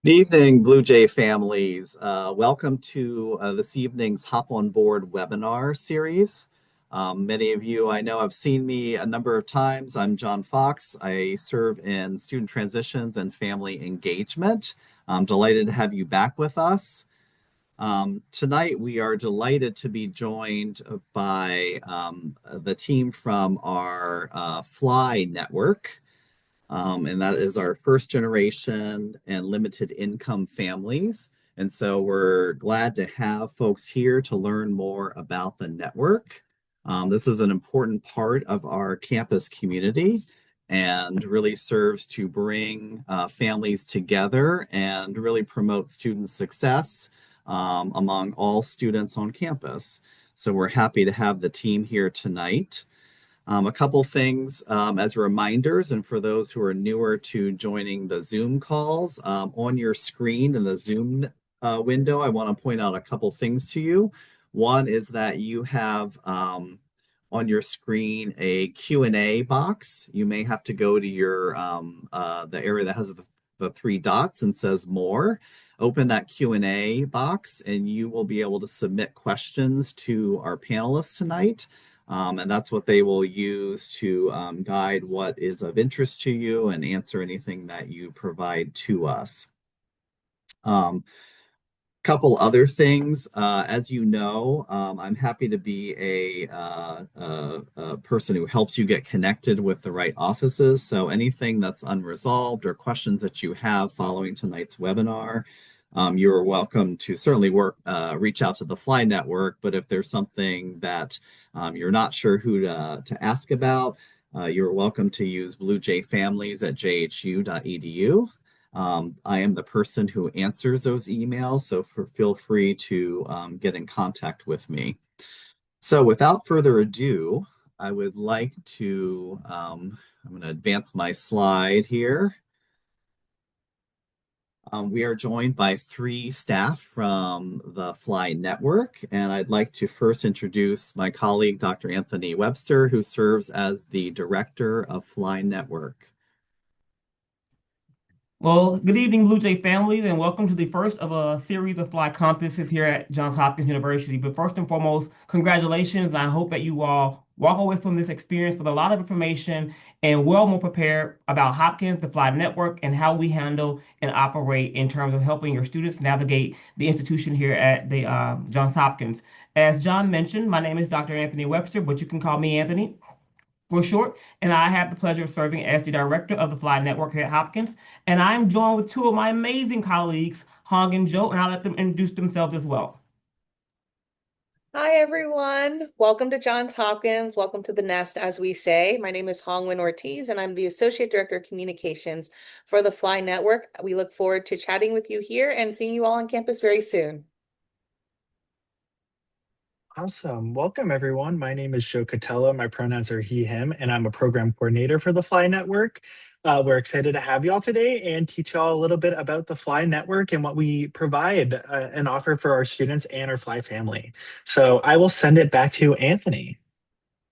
Good evening, Blue Jay families. Welcome to this evening's Hop on Board webinar series. Many of you I know have seen me a number of times. I'm John Fox. I serve in student transitions and family engagement. I'm delighted to have you back with us. Tonight, we are delighted to be joined by the team from our FLI network. And that is our first generation and limited income families. And so we're glad to have folks here to learn more about the network. This is an important part of our campus community and really serves to bring families together and really promote student success among all students on campus. So we're happy to have the team here tonight. A couple things as reminders, and for those who are newer to joining the Zoom calls, on your screen in the Zoom window, I want to point out a couple things to you. One is that you have on your screen a Q&A box. You may have to go to your the area that has the three dots and says more. Open that Q&A box and you will be able to submit questions to our panelists tonight. And that's what they will use to guide what is of interest to you and answer anything that you provide to us. Couple other things, as you know, I'm happy to be a person who helps you get connected with the right offices. So anything that's unresolved or questions that you have following tonight's webinar, you're welcome to certainly reach out to the FLI network. But if there's something that you're not sure who to ask about, you're welcome to use bluejayfamilies@jhu.edu. I am the person who answers those emails, so feel free to get in contact with me. So without further ado, I would like to, I'm going to advance my slide here. We are joined by three staff from the FLI network, and I'd like to first introduce my colleague, Dr. Anthony Webster, who serves as the director of FLI network. Well, good evening, Blue Jay families, and welcome to the first of a series of Fly Compasses here at Johns Hopkins University. But first and foremost, congratulations. I hope that you all walk away from this experience with a lot of information and well more prepared about Hopkins, the Fly Network, and how we handle and operate in terms of helping your students navigate the institution here at the Johns Hopkins. As John mentioned, my name is Dr. Anthony Webster, but you can call me Anthony for short, and I have the pleasure of serving as the director of the Fly Network here at Hopkins. And I'm joined with two of my amazing colleagues, Hong and Joe, and I'll let them introduce themselves as well. Hi, everyone. Welcome to Johns Hopkins. Welcome to the nest, as we say. My name is Hongwin Ortiz, and I'm the Associate Director of Communications for the Fly Network. We look forward to chatting with you here and seeing you all on campus very soon. Awesome. Welcome, everyone. My name is Joe Catello. My pronouns are he, him, and I'm a program coordinator for the Fly Network. We're excited to have you all today and teach you all a little bit about the Fly Network and what we provide and offer for our students and our Fly family. So I will send it back to Anthony.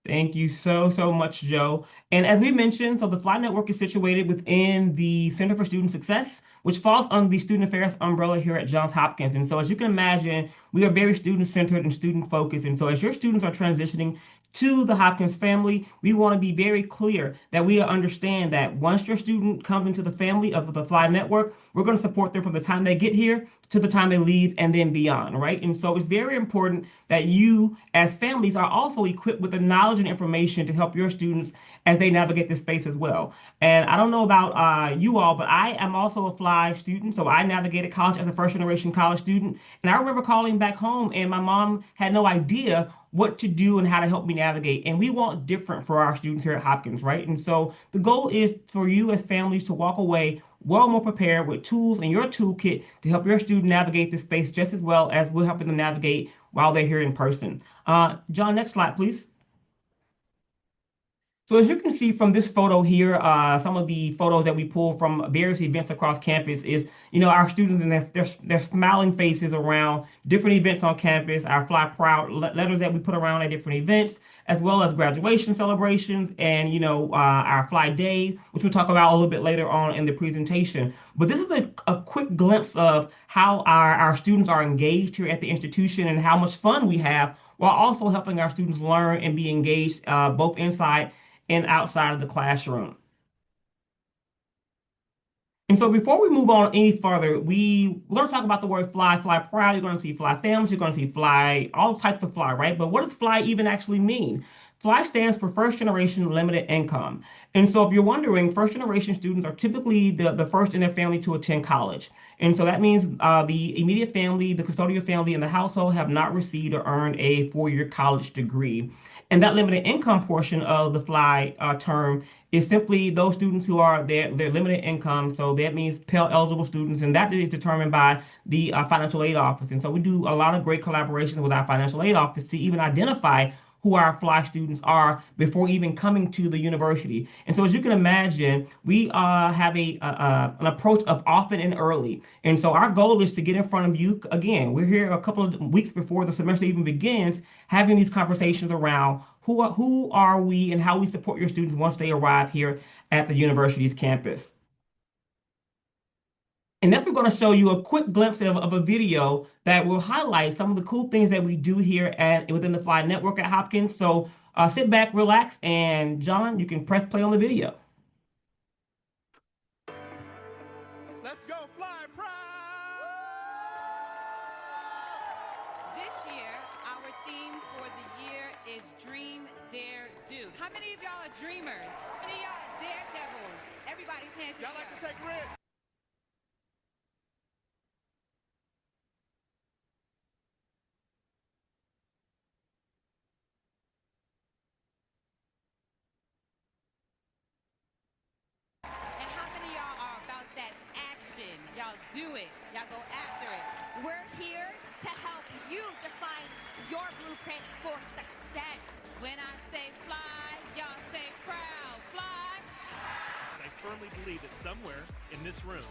Thank you so much, Joe. And as we mentioned, so the Fly Network is situated within the Center for Student Success, which falls under the Student Affairs umbrella here at Johns Hopkins. And so, as you can imagine, we are very student-centered and student-focused. And so, as your students are transitioning to the Hopkins family, we want to be very clear that we understand that once your student comes into the family of the Fly Network, we're going to support them from the time they get here to the time they leave and then beyond, right? And so it's very important that you, as families, are also equipped with the knowledge and information to help your students as they navigate this space as well. And I don't know about you all, but I am also a Fly student. So I navigated college as a first generation college student. And I remember calling back home, and my mom had no idea what to do and how to help me navigate. And we want different for our students here at Hopkins, right? And so the goal is for you as families to walk away well more prepared with tools in your toolkit to help your student navigate this space just as well as we're helping them navigate while they're here in person. John, next slide, please. So as you can see from this photo here, some of the photos that we pulled from various events across campus is, our students and their smiling faces around different events on campus, our Fly Proud letters that we put around at different events, as well as graduation celebrations and, our Fly Day, which we'll talk about a little bit later on in the presentation. But this is a quick glimpse of how our students are engaged here at the institution and how much fun we have while also helping our students learn and be engaged both inside and outside of the classroom. And so before we move on any further, we're going to talk about the word fly, fly proud. You're going to see fly families, you're going to see fly, all types of fly, right? But what does fly even actually mean? FLI stands for First Generation Limited Income. And so if you're wondering, first generation students are typically the first in their family to attend college. And so that means the immediate family, the custodial family, and the household have not received or earned a four-year college degree. And that limited income portion of the FLI term is simply those students who are their limited income. So that means Pell eligible students, and that is determined by the financial aid office. And so we do a lot of great collaborations with our financial aid office to even identify who our FLI students are before even coming to the university. And so as you can imagine, we have an approach of often and early. And so our goal is to get in front of you. Again, we're here a couple of weeks before the semester even begins, having these conversations around who are we and how we support your students once they arrive here at the university's campus. And next, we're going to show you a quick glimpse of a video that will highlight some of the cool things that we do here within the FLI network at Hopkins. So sit back, relax, and John, you can press play on the video. Let's go, Fly Proud! This year, our theme for the year is Dream, Dare, Do. How many of y'all are dreamers? How many of y'all are daredevils? Everybody's hands Y'all like to take risks? And how many of y'all are about that action? Y'all do it. Y'all go after it. We're here to help you define your blueprint for success. When I say fly, y'all say proud. Fly. I firmly believe that somewhere in this room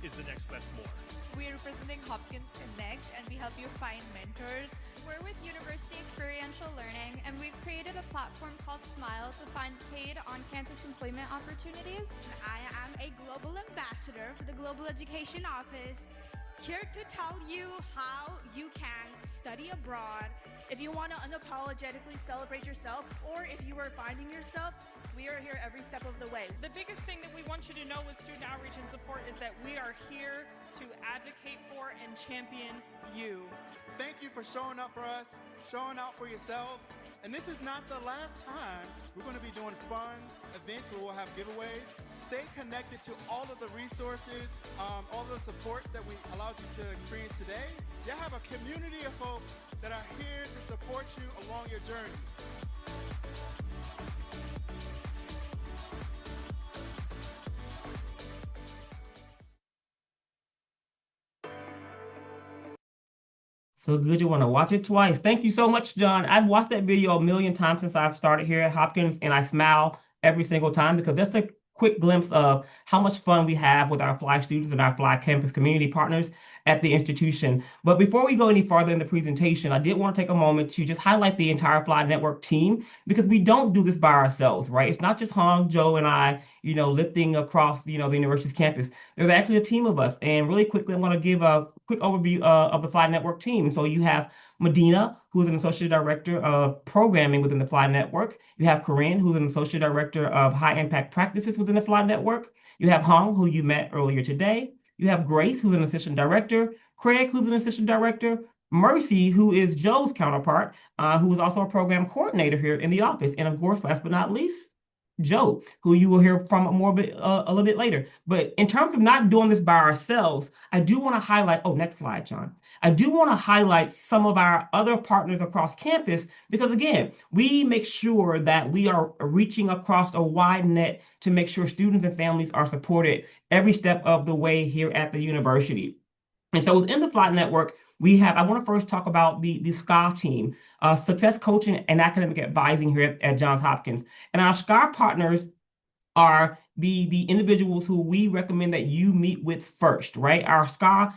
is the next best more. We're representing Hopkins Connect, and we help you find mentors. We're with University Experiential Learning, and we've created a platform called Smile to find paid on-campus employment opportunities. I am a global ambassador for the Global Education Office, here to tell you how you can study abroad. If you want to unapologetically celebrate yourself, or if you are finding yourself, we are here every step of the way. The biggest thing that we want you to know with student outreach and support is that we are here to advocate for and champion you. Thank you for showing up for us, showing out for yourselves. And this is not the last time. We're going to be doing fun events where we'll have giveaways. Stay connected to all of the resources, all the supports that we allowed you to experience today. You have a community of folks that are here to support you along your journey. So good you want to watch it twice. Thank you so much, John. I've watched that video a million times since I've started here at Hopkins, and I smile every single time because that's a quick glimpse of how much fun we have with our FLI students and our FLI campus community partners at the institution. But before we go any farther in the presentation, I did want to take a moment to just highlight the entire FLI network team, because we don't do this by ourselves, right? It's not just Hong, Joe, and I, lifting across, the university's campus. There's actually a team of us. And really quickly, I'm going to give a quick overview of the FLI network team. So you have Medina, who is an associate director of programming within the FLI network. You have Corinne, who's an associate director of high impact practices within the FLI network. You have Hong, who you met earlier today. You have Grace, who's an assistant director. Craig, who's an assistant director. Mercy, who is Joe's counterpart, who is also a program coordinator here in the office. And of course, last but not least, Joe, who you will hear from a little bit later. But in terms of not doing this by ourselves, I do want to highlight, next slide, John. I do want to highlight some of our other partners across campus, because again, we make sure that we are reaching across a wide net to make sure students and families are supported every step of the way here at the university. And so within the Flight Network, I want to first talk about the SCA team, Success Coaching and Academic Advising here at Johns Hopkins. And our SCA partners are the individuals who we recommend that you meet with first, right? Our SCA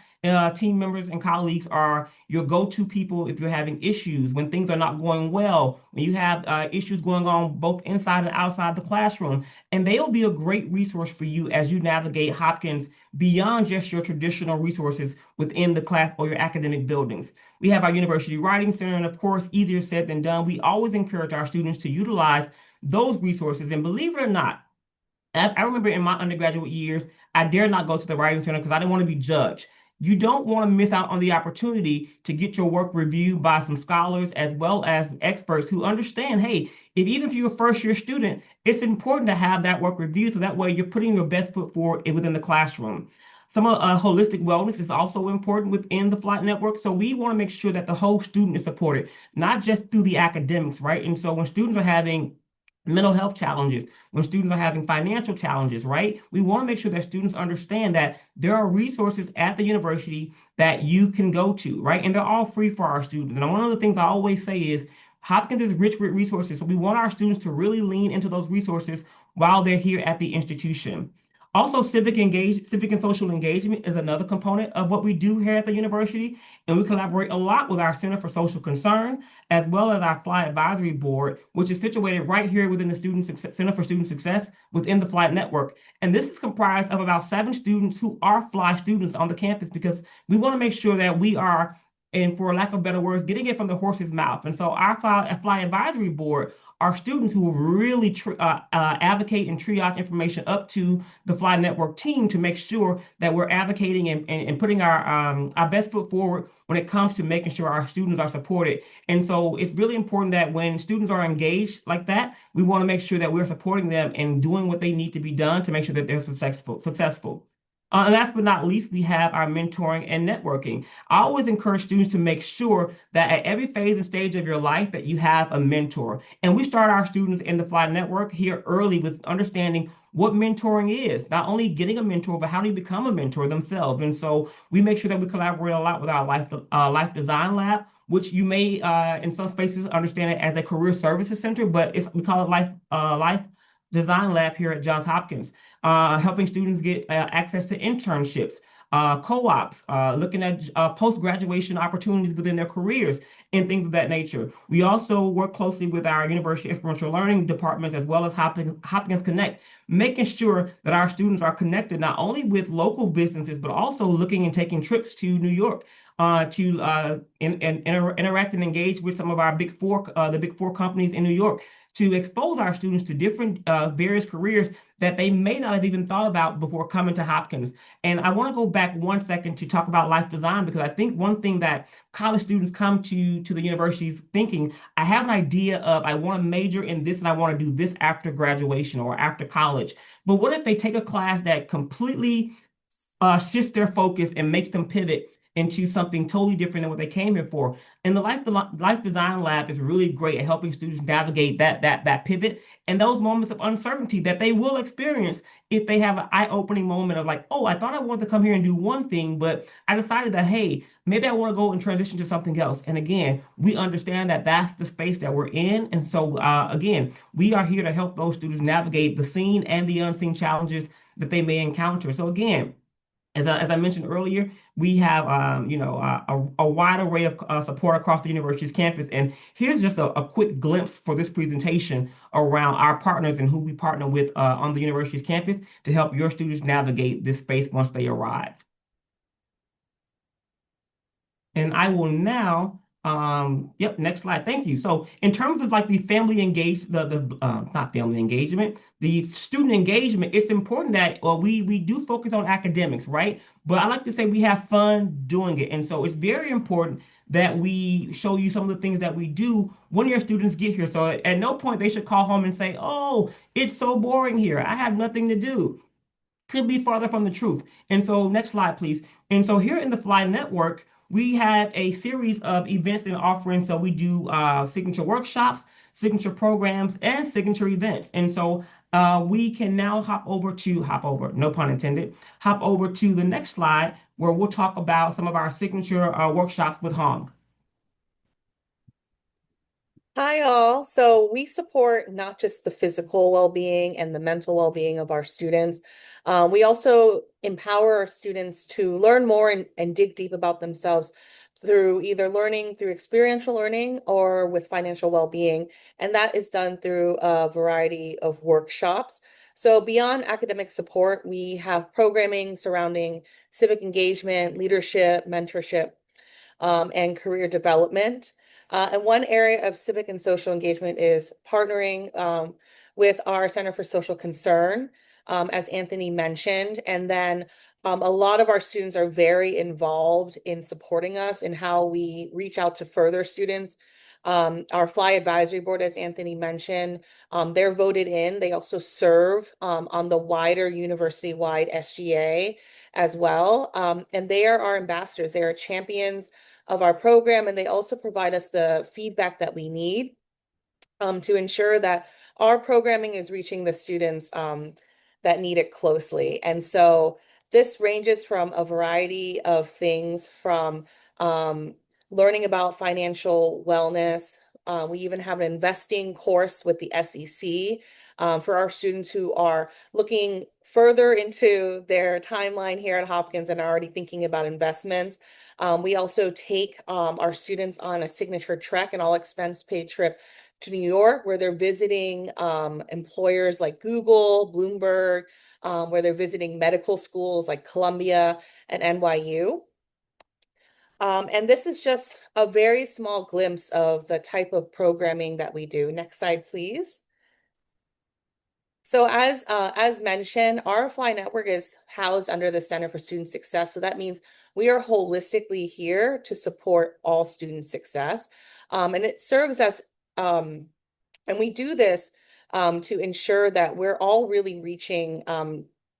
team members and colleagues are your go-to people if you're having issues, when things are not going well, when you have issues going on both inside and outside the classroom. And they will be a great resource for you as you navigate Hopkins beyond just your traditional resources within the class or your academic buildings. We have our University Writing Center, and of course, easier said than done. We always encourage our students to utilize those resources. And believe it or not, I remember in my undergraduate years, I dared not go to the writing center because I didn't want to be judged. You don't want to miss out on the opportunity to get your work reviewed by some scholars as well as experts who understand, hey, even if you're a first year student, it's important to have that work reviewed so that way you're putting your best foot forward within the classroom. Some holistic wellness is also important within the Flight Network. So we want to make sure that the whole student is supported, not just through the academics, right? And so when students are having mental health challenges, when students are having financial challenges, right? We want to make sure that students understand that there are resources at the university that you can go to, right? And they're all free for our students. And one of the things I always say is Hopkins is rich with resources. So we want our students to really lean into those resources while they're here at the institution. Also, civic and social engagement is another component of what we do here at the university, and we collaborate a lot with our Center for Social Concern, as well as our FLI Advisory Board, which is situated right here within the Center for Student Success within the Flight Network. And this is comprised of about 7 students who are FLI students on the campus because we want to make sure that we are, and for lack of better words, getting it from the horse's mouth. And so our FLI Advisory Board are students who will really advocate and triage information up to the Fly Network team to make sure that we're advocating and putting our best foot forward when it comes to making sure our students are supported. And so it's really important that when students are engaged like that, we want to make sure that we're supporting them and doing what they need to be done to make sure that they're successful. And last but not least, we have our mentoring and networking. I always encourage students to make sure that at every phase and stage of your life that you have a mentor. And we start our students in the Fly Network here early with understanding what mentoring is, not only getting a mentor, but how do you become a mentor themselves. And so we make sure that we collaborate a lot with our life design lab, which you may in some spaces understand it as a career services center, but we call it life design lab here at Johns Hopkins, helping students get access to internships, co-ops, looking at post-graduation opportunities within their careers and things of that nature. We also work closely with our University Experiential Learning departments as well as Hopkins Connect, making sure that our students are connected not only with local businesses, but also looking and taking trips to New York to interact and engage with some of our the big four companies in New York, to expose our students to different various careers that they may not have even thought about before coming to Hopkins. And I want to go back one second to talk about life design, because I think one thing that college students come to the universities thinking, I have an idea of, I want to major in this and I want to do this after graduation or after college. But what if they take a class that completely shifts their focus and makes them pivot into something totally different than what they came here for? And the life design lab is really great at helping students navigate that pivot and those moments of uncertainty that they will experience if they have an eye-opening moment of like, oh, I thought I wanted to come here and do one thing, but I decided that, hey, maybe I want to go and transition to something else. And again, we understand that that's the space that we're in. And so again, we are here to help those students navigate the seen and the unseen challenges that they may encounter. So again, as I mentioned earlier, we have a wide array of support across the university's campus. And here's just a quick glimpse for this presentation around our partners and who we partner with on the university's campus to help your students navigate this space once they arrive. And I will now, next slide. Thank you. So in terms of like the family engaged, not family engagement, the student engagement, it's important that we do focus on academics, right? But I like to say we have fun doing it. And so it's very important that we show you some of the things that we do when your students get here. So at no point they should call home and say, oh, it's so boring here, I have nothing to do. Could be farther from the truth. And so next slide, please. And so here in the Fly Network, we have a series of events and offerings. So we do signature workshops, signature programs, and signature events. And so We can now no pun intended, hop over to the next slide where we'll talk about some of our signature workshops with Hong. Hi, all. So we support not just the physical well-being and the mental well-being of our students. We also empower our students to learn more and dig deep about themselves through either learning through experiential learning or with financial well-being. And that is done through a variety of workshops. So beyond academic support, we have programming surrounding civic engagement, leadership, mentorship, and career development. And one area of civic and social engagement is partnering with our Center for Social Concern, as Anthony mentioned. And then a lot of our students are very involved in supporting us in how we reach out to further students. Our FLI advisory board, as Anthony mentioned, they're voted in. They also serve on the wider university-wide SGA as well. And they are our ambassadors. They are champions of our program, and they also provide us the feedback that we need to ensure that our programming is reaching the students that need it closely. And so this ranges from a variety of things from learning about financial wellness. We even have an investing course with the SEC for our students who are looking further into their timeline here at Hopkins and are already thinking about investments. We also take our students on a signature trek, an all expense paid trip to New York, where they're visiting employers like Google, Bloomberg, where they're visiting medical schools like Columbia and NYU. And this is just a very small glimpse of the type of programming that we do. Next slide, please. So as mentioned, our FLI network is housed under the Center for Student Success. So that means we are holistically here to support all student success. And it serves as, and we do this to ensure that we're all really reaching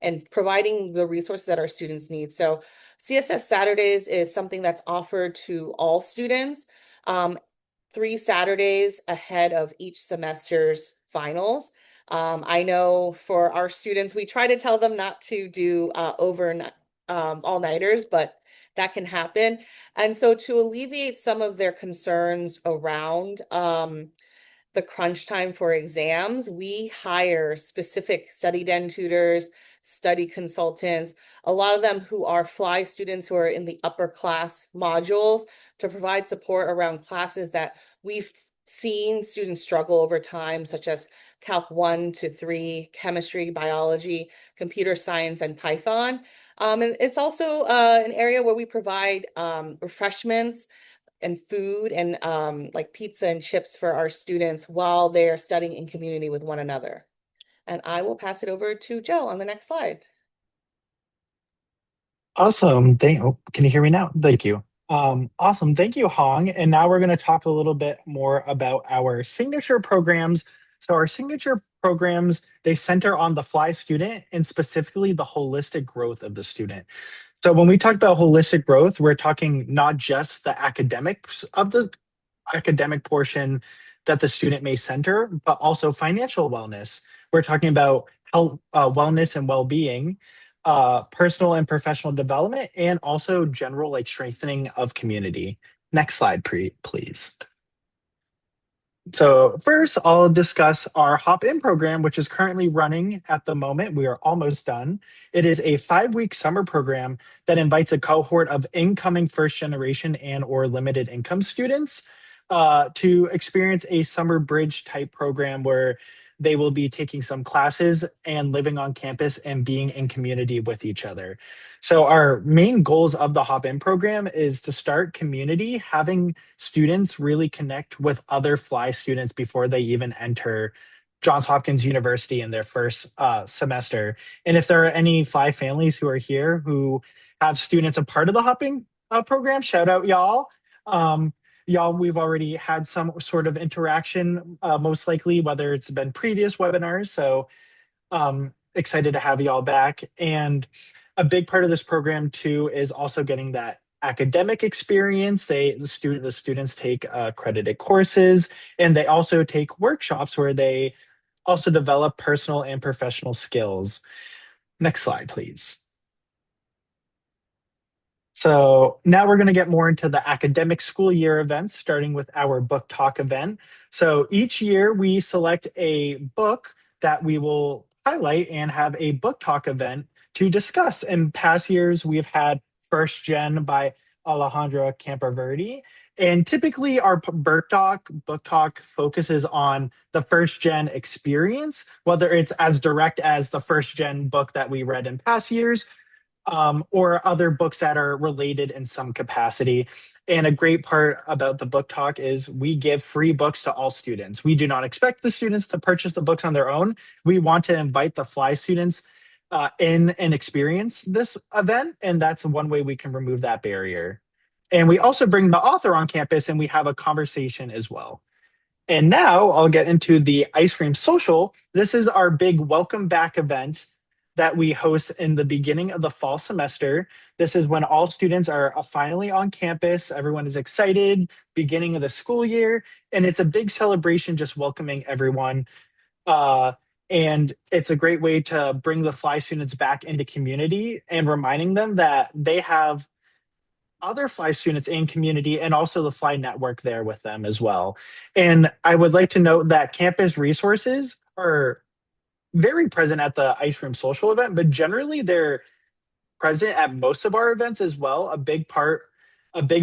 and providing the resources that our students need. So CSS Saturdays is something that's offered to all students 3 Saturdays ahead of each semester's finals. I know for our students, we try to tell them not to do overnight all-nighters, but that can happen. And so to alleviate some of their concerns around the crunch time for exams, we hire specific study den tutors, study consultants, a lot of them who are FLI students who are in the upper class modules to provide support around classes that we've seen students struggle over time, such as Calc 1 to 3, chemistry, biology, computer science, and Python. And it's also an area where we provide refreshments and food and like pizza and chips for our students while they're studying in community with one another. And I will pass it over to Joe on the next slide. Awesome. Can you hear me now? Thank you. Awesome. Thank you, Hong. And now we're going to talk a little bit more about our signature programs. So our signature programs, they center on the FLI student and specifically the holistic growth of the student. So when we talk about holistic growth, we're talking not just the academics of the academic portion that the student may center, but also financial wellness. We're talking about health, wellness and well-being, personal and professional development, and also general like strengthening of community. Next slide, please. So first, I'll discuss our Hop In program, which is currently running at the moment. We are almost done. It is a 5-week summer program that invites a cohort of incoming first generation and or limited income students to experience a summer bridge type program where they will be taking some classes and living on campus and being in community with each other. So our main goals of the Hop In program is to start community, having students really connect with other FLI students before they even enter Johns Hopkins University in their first semester. And if there are any FLI families who are here who have students a part of the Hop In program, shout out y'all. Y'all, we've already had some sort of interaction, most likely, whether it's been previous webinars. So excited to have y'all back. And a big part of this program too is also getting that academic experience. The students take accredited courses, and they also take workshops where they also develop personal and professional skills. Next slide, please. So now we're going to get more into the academic school year events, starting with our book talk event. So each year we select a book that we will highlight and have a book talk event to discuss. In past years, we've had First Gen by Alejandra Campoverde. And typically our book talk focuses on the first gen experience, whether it's as direct as the first gen book that we read in past years, or other books that are related in some capacity. And a great part about the book talk is we give free books to all students. We do not expect the students to purchase the books on their own. We want to invite the FLI students in and experience this event, and that's one way we can remove that barrier. And we also bring the author on campus and we have a conversation as well. And now I'll get into the ice cream social. This is our big welcome back event that we host in the beginning of the fall semester. This is when all students are finally on campus. Everyone is excited, beginning of the school year, and it's a big celebration just welcoming everyone. And it's a great way to bring the FLI students back into community and reminding them that they have other FLI students in community and also the FLI network there with them as well. And I would like to note that campus resources are very present at the ice cream social event, but generally they're present at most of our events as well. A big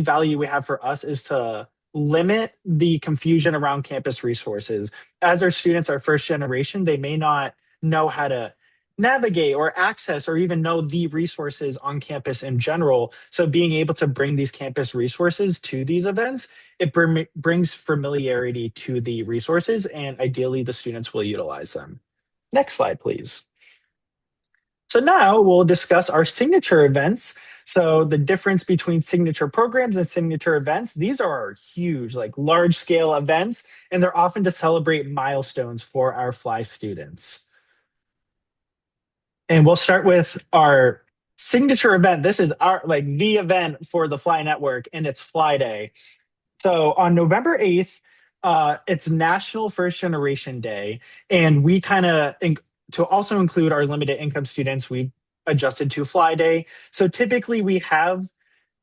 value we have for us is to limit the confusion around campus resources. As our students are first generation, they may not know how to navigate or access or even know the resources on campus in general. So being able to bring these campus resources to these events, it brings familiarity to the resources, and ideally the students will utilize them. Next slide, please. So now we'll discuss our signature events. So the difference between signature programs and signature events, these are huge, like large scale events, and they're often to celebrate milestones for our FLI students. And we'll start with our signature event. This is the event for the FLI network, and it's FLI Day. So on November 8th, it's National First Generation Day, and we to also include our limited income students, we adjusted to FLI Day. So typically we have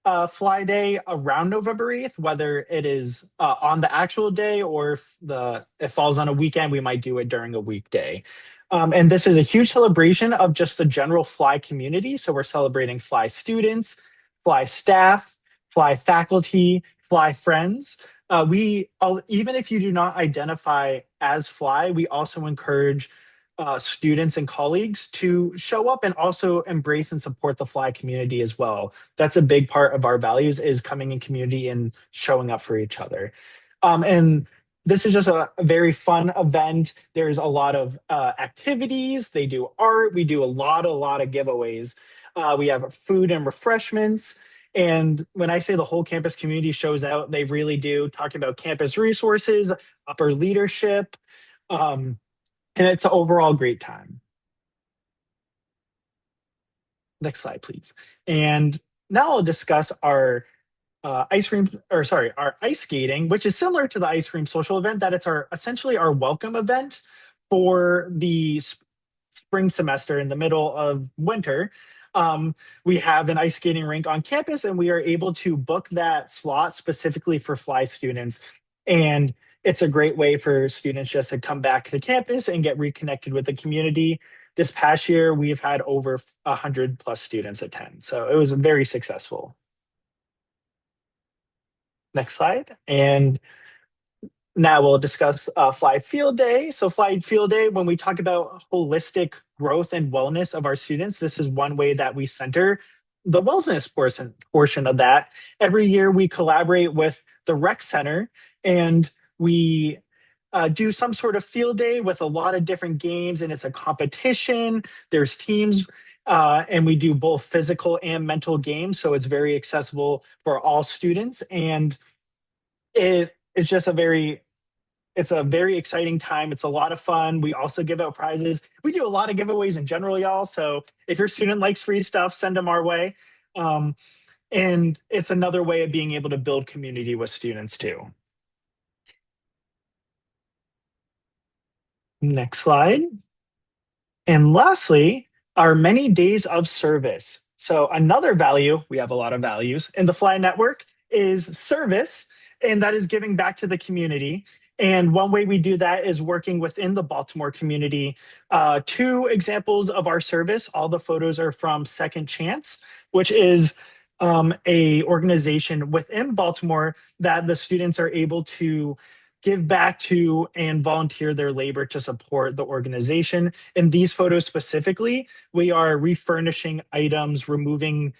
FLI Day around November 8th, whether it is on the actual day or if it falls on a weekend, we might do it during a weekday. And this is a huge celebration of just the general FLI community. So we're celebrating FLI students, FLI staff, FLI faculty, FLI friends. Even if you do not identify as FLI, we also encourage students and colleagues to show up and also embrace and support the FLI community as well. That's a big part of our values, is coming in community and showing up for each other. And this is just a very fun event. There's a lot of activities. They do art. We do a lot of giveaways. We have food and refreshments. And when I say the whole campus community shows out, they really do, talking about campus resources, upper leadership, and it's an overall great time. Next slide, please. And now I'll discuss our our ice skating, which is similar to the ice cream social event, that it's essentially our welcome event for the spring semester in the middle of winter. We have an ice skating rink on campus, and we are able to book that slot specifically for FLI students. And it's a great way for students just to come back to campus and get reconnected with the community. This past year, we've had over 100 plus students attend. So it was very successful. Next slide. And now we'll discuss FLI Field Day. So FLI Field Day, when we talk about holistic growth and wellness of our students, this is one way that we center the wellness portion of that. Every year we collaborate with the rec center, and we do some sort of field day with a lot of different games, and it's a competition. There's teams, and we do both physical and mental games, so it's very accessible for all students. And it's just a very exciting time. It's a lot of fun. We also give out prizes. We do a lot of giveaways in general, y'all. So if your student likes free stuff, send them our way. And it's another way of being able to build community with students too. Next slide. And lastly, our many days of service. So another value, we have a lot of values in the Fly Network, is service, and that is giving back to the community. And one way we do that is working within the Baltimore community. Two examples of our service, all the photos are from Second Chance, which is a organization within Baltimore that the students are able to give back to and volunteer their labor to support the organization. In these photos specifically, we are refurnishing items, removing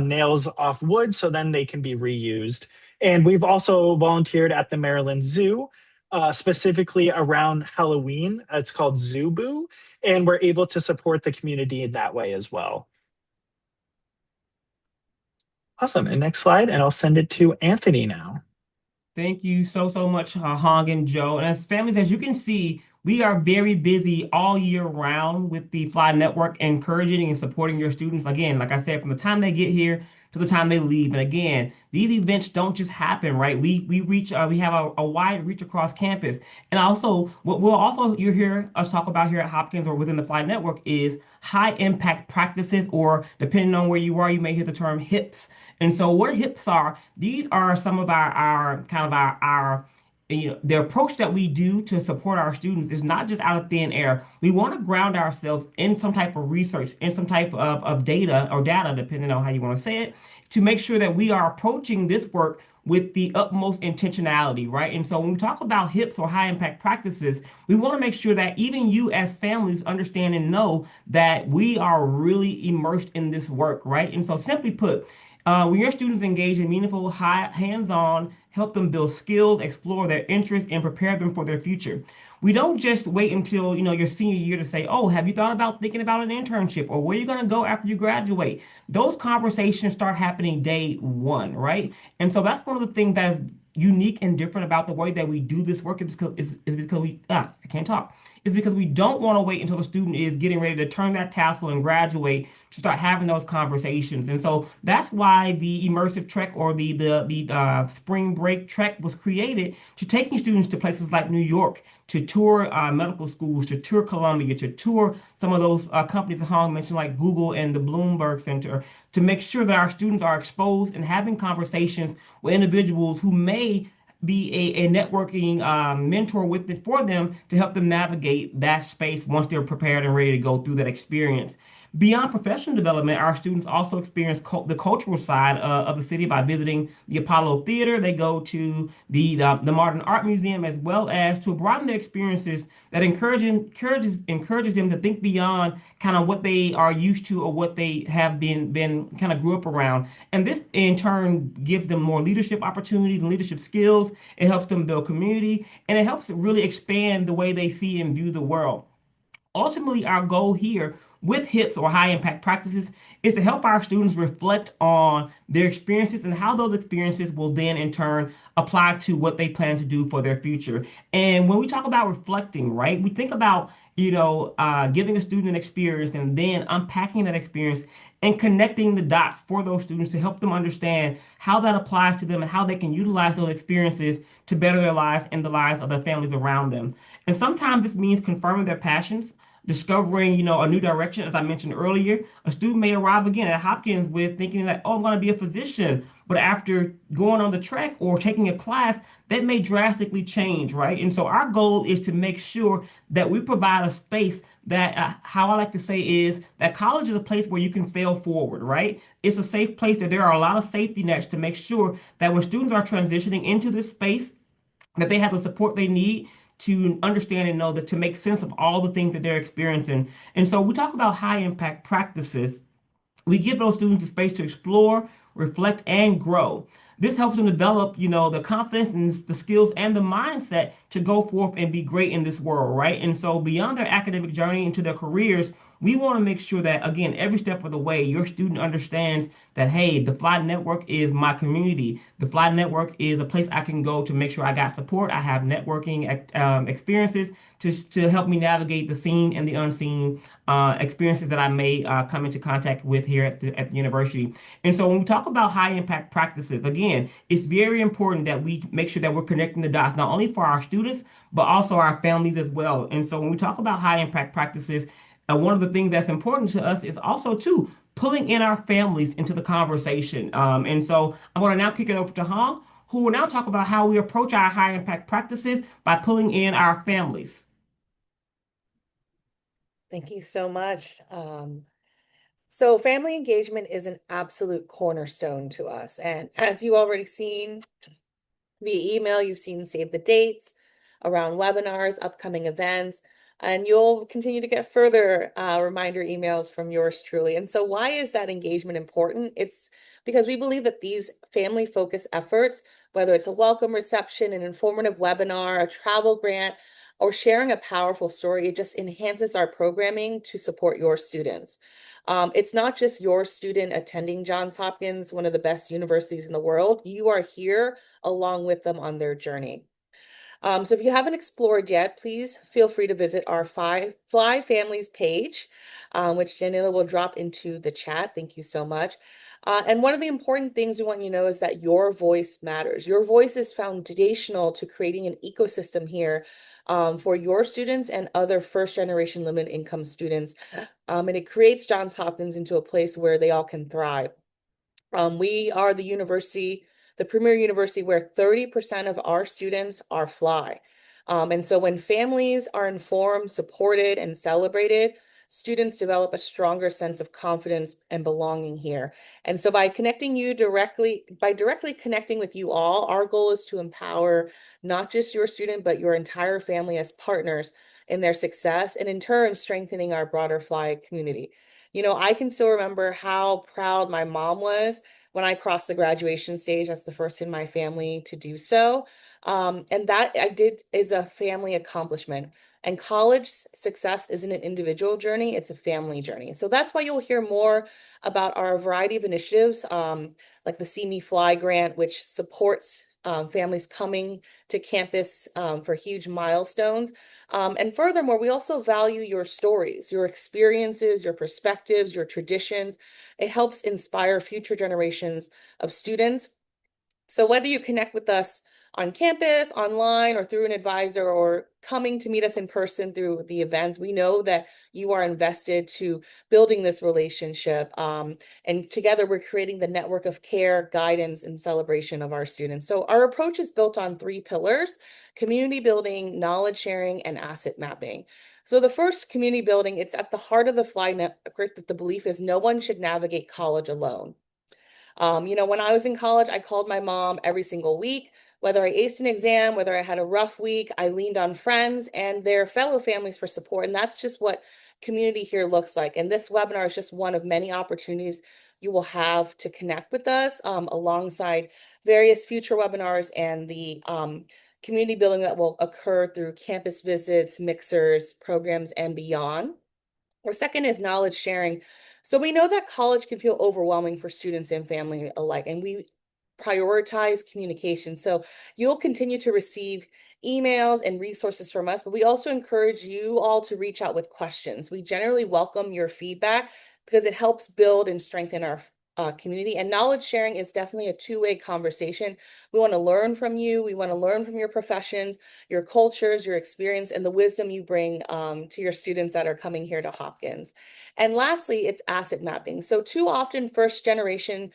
nails off wood so then they can be reused. And we've also volunteered at the Maryland Zoo, specifically around Halloween. It's called Zubu, and we're able to support the community in that way as well. Awesome. And next slide, and I'll send it to Anthony now. Thank you so much, Hong and Joe. And as families, as you can see, we are very busy all year round with the Fly Network, encouraging and supporting your students. Again, like I said, from the time they get here to the time they leave. And again, these events don't just happen, right? We reach, we have a wide reach across campus. And also, what we'll also you hear us talk about here at Hopkins or within the Fly Network is high impact practices, or depending on where you are, you may hear the term HIPs. And so what HIPs are, these are some of our kind of our the approach that we do to support our students is not just out of thin air. We want to ground ourselves in some type of research, in some type of data or data, depending on how you want to say it, to make sure that we are approaching this work with the utmost intentionality, right? And so when we talk about HIPs or high impact practices, we want to make sure that even you as families understand and know that we are really immersed in this work, right? And so simply put, when your students engage in meaningful, hands-on, help them build skills, explore their interests, and prepare them for their future. We don't just wait until your senior year to say, "Oh, have you thought about thinking about an internship or where you're going to go after you graduate?" Those conversations start happening day one, right? And so that's one of the things that is unique and different about the way that we do this work is because I can't talk. It's because we don't want to wait until the student is getting ready to turn that tassel and graduate to start having those conversations. And so that's why the immersive trek or the spring break trek was created, to taking students to places like New York, to tour medical schools, to tour Columbia, to tour some of those companies that Hong mentioned, like Google and the Bloomberg Center, to make sure that our students are exposed and having conversations with individuals who may be a networking mentor with it for them to help them navigate that space once they're prepared and ready to go through that experience. Beyond professional development, our students also experience the cultural side of the city by visiting the Apollo Theater. They go to the Modern Art Museum, as well as to broaden their experiences that encourages them to think beyond kind of what they are used to or what they have been kind of grew up around. And this in turn gives them more leadership opportunities and leadership skills. It helps them build community, and it helps really expand the way they see and view the world. Ultimately, our goal here with HIPs or high impact practices is to help our students reflect on their experiences and how those experiences will then in turn apply to what they plan to do for their future. And when we talk about reflecting, right, we think about, giving a student an experience and then unpacking that experience and connecting the dots for those students to help them understand how that applies to them and how they can utilize those experiences to better their lives and the lives of their families around them. And sometimes this means confirming their passions, discovering, a new direction. As I mentioned earlier, a student may arrive again at Hopkins with thinking that, "Oh, I'm going to be a physician." But after going on the track or taking a class, that may drastically change, right? And so our goal is to make sure that we provide a space that, how I like to say is that college is a place where you can fail forward, right? It's a safe place that there are a lot of safety nets to make sure that when students are transitioning into this space, that they have the support they need to understand and know that to make sense of all the things that they're experiencing. And so we talk about high impact practices. We give those students the space to explore, reflect, and grow. This helps them develop, the confidence and the skills and the mindset to go forth and be great in this world, right? And so beyond their academic journey into their careers, we want to make sure that, again, every step of the way, your student understands that, hey, the Fly Network is my community. The Fly Network is a place I can go to make sure I got support. I have networking experiences to help me navigate the seen and the unseen experiences that I may come into contact with here at the university. And so when we talk about high impact practices, again, it's very important that we make sure that we're connecting the dots, not only for our students, but also our families as well. And so when we talk about high impact practices, one of the things that's important to us is also too pulling in our families into the conversation. And so I'm going to now kick it over to Hong, who will now talk about how we approach our high impact practices by pulling in our families. Thank you so much. So family engagement is an absolute cornerstone to us. And as you already seen via email, you've seen save the dates around webinars, upcoming events, and you'll continue to get further reminder emails from yours truly. And so why is that engagement important? It's because we believe that these family-focused efforts, whether it's a welcome reception, an informative webinar, a travel grant, or sharing a powerful story, it just enhances our programming to support your students. It's not just your student attending Johns Hopkins, one of the best universities in the world. You are here along with them on their journey. So if you haven't explored yet, please feel free to visit our Fly Families page, which Janila will drop into the chat. Thank you so much. And one of the important things we want you to know is that your voice matters. Your voice is foundational to creating an ecosystem here for your students and other first-generation limited income students. And it creates Johns Hopkins into a place where they all can thrive. We are the university, the premier university where 30% of our students are FLI. And so when families are informed, supported, and celebrated, students develop a stronger sense of confidence and belonging here. And so by directly connecting with you all, our goal is to empower not just your student, but your entire family as partners in their success, and in turn, strengthening our broader FLI community. You know, I can still remember how proud my mom was when I crossed the graduation stage. That's the first in my family to do so. And that I did is a family accomplishment. And college success isn't an individual journey, it's a family journey. So that's why you'll hear more about our variety of initiatives, like the See Me Fly grant, which supports families coming to campus for huge milestones. And furthermore, we also value your stories, your experiences, your perspectives, your traditions. It helps inspire future generations of students. So whether you connect with us on campus, online, or through an advisor, or coming to meet us in person through the events, we know that you are invested to building this relationship. And together we're creating the network of care, guidance, and celebration of our students. So our approach is built on 3 pillars: community building, knowledge sharing, and asset mapping. So the first, community building, it's at the heart of the FLI network that the belief is no one should navigate college alone. You know, when I was in college, I called my mom every single week. Whether I aced an exam, whether I had a rough week, I leaned on friends and their fellow families for support. And that's just what community here looks like. And this webinar is just one of many opportunities you will have to connect with us alongside various future webinars and the community building that will occur through campus visits, mixers, programs, and beyond. Or second is knowledge sharing. So we know that college can feel overwhelming for students and family alike, and we prioritize communication. So you'll continue to receive emails and resources from us, but we also encourage you all to reach out with questions. We generally welcome your feedback because it helps build and strengthen our community. And knowledge sharing is definitely a two-way conversation. We want to learn from you. We want to learn from your professions, your cultures, your experience, and the wisdom you bring to your students that are coming here to Hopkins. And lastly, it's asset mapping. So too often first generation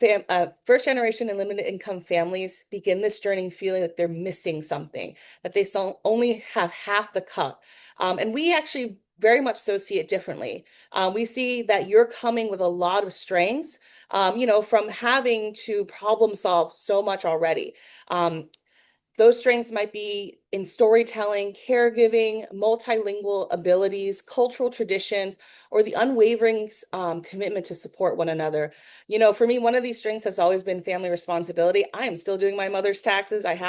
and limited income families begin this journey feeling that they're missing something, that they only have half the cup. And we actually very much so see it differently. We see that you're coming with a lot of strengths, you know, from having to problem solve so much already. Those strengths might be in storytelling, caregiving, multilingual abilities, cultural traditions, or the unwavering commitment to support one another. You know, for me, one of these strengths has always been family responsibility. I am still doing my mother's taxes. I've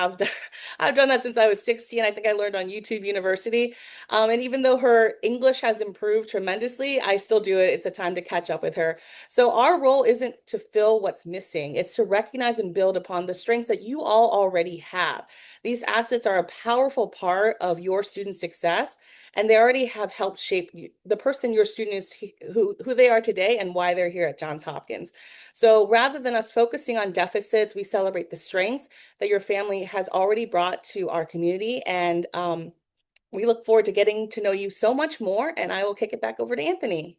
done that since I was 16. I think I learned on YouTube University. And even though her English has improved tremendously, I still do it. It's a time to catch up with her. So our role isn't to fill what's missing. It's to recognize and build upon the strengths that you all already have. These assets are a powerful part of your student success, and they already have helped shape the person your student is, who they are today and why they're here at Johns Hopkins. So rather than us focusing on deficits, we celebrate the strengths that your family has already brought to our community. And we look forward to getting to know you so much more. And I will kick it back over to Anthony.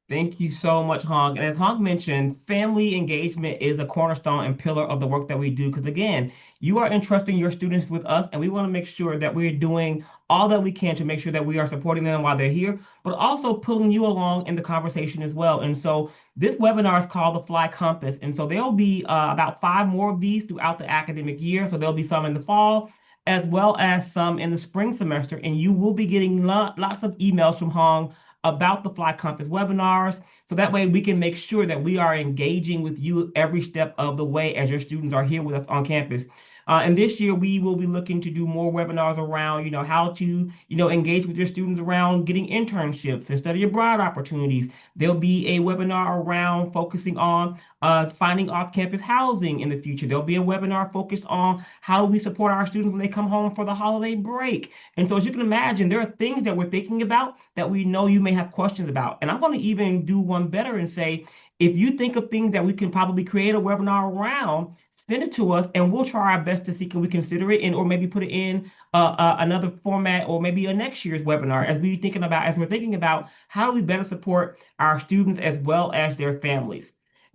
Thank you so much, Hong. And as Hong mentioned, family engagement is a cornerstone and pillar of the work that we do. Because again, you are entrusting your students with us, and we want to make sure that we're doing all that we can to make sure that we are supporting them while they're here, but also pulling you along in the conversation as well. And so this webinar is called the FLI Compass. And so there'll be about 5 more of these throughout the academic year. So there'll be some in the fall, as well as some in the spring semester. And you will be getting lots of emails from Hong about the FLI Compass webinars. So that way we can make sure that we are engaging with you every step of the way as your students are here with us on campus. And this year we will be looking to do more webinars around, how to, engage with your students around getting internships and study abroad opportunities. There'll be a webinar around focusing on finding off-campus housing in the future. There'll be a webinar focused on how we support our students when they come home for the holiday break. And so as you can imagine, there are things that we're thinking about that we know you may have questions about. And I'm going to even do one better and say, if you think of things that we can probably create a webinar around, send it to us and we'll try our best to see can we consider it or maybe put it in another format or maybe a next year's webinar as we're thinking about how do we better support our students as well as their families.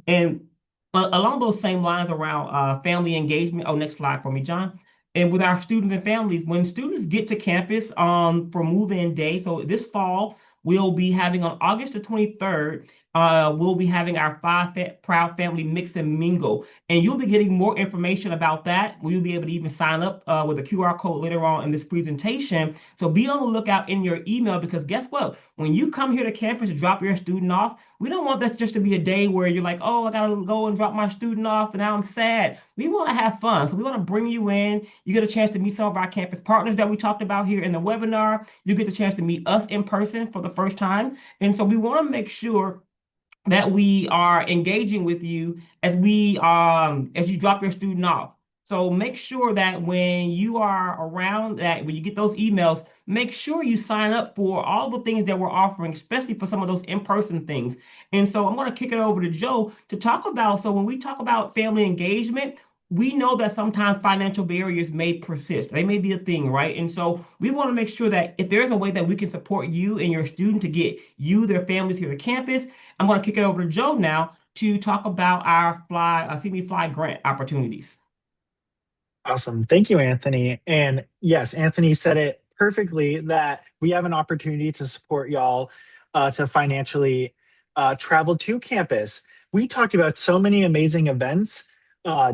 And along those same lines around family engagement. Oh, next slide for me, John. And with our students and families, when students get to campus for move-in day, so this fall, we'll be having on August the 23rd, we'll be having our Proud Family Mix and Mingle. And you'll be getting more information about that. We'll be able to even sign up with a QR code later on in this presentation. So be on the lookout in your email, because guess what? When you come here to campus to drop your student off, we don't want that just to be a day where you're like, oh, I gotta go and drop my student off and now I'm sad. We want to have fun. So we want to bring you in. You get a chance to meet some of our campus partners that we talked about here in the webinar. You get the chance to meet us in person for the first time. And so we want to make sure that we are engaging with you as you drop your student off. So make sure that when you are around, that when you get those emails, make sure you sign up for all the things that we're offering, especially for some of those in-person things. And so I'm going to kick it over to Joe to talk about, so when we talk about family engagement, we know that sometimes financial barriers may persist. They may be a thing, right? And so we want to make sure that if there's a way that we can support you and your student to get you, their families here to campus, I'm going to kick it over to Joe now to talk about our FLI grant opportunities. Awesome. Thank you, Anthony. And yes, Anthony said it perfectly that we have an opportunity to support y'all to financially travel to campus. We talked about so many amazing events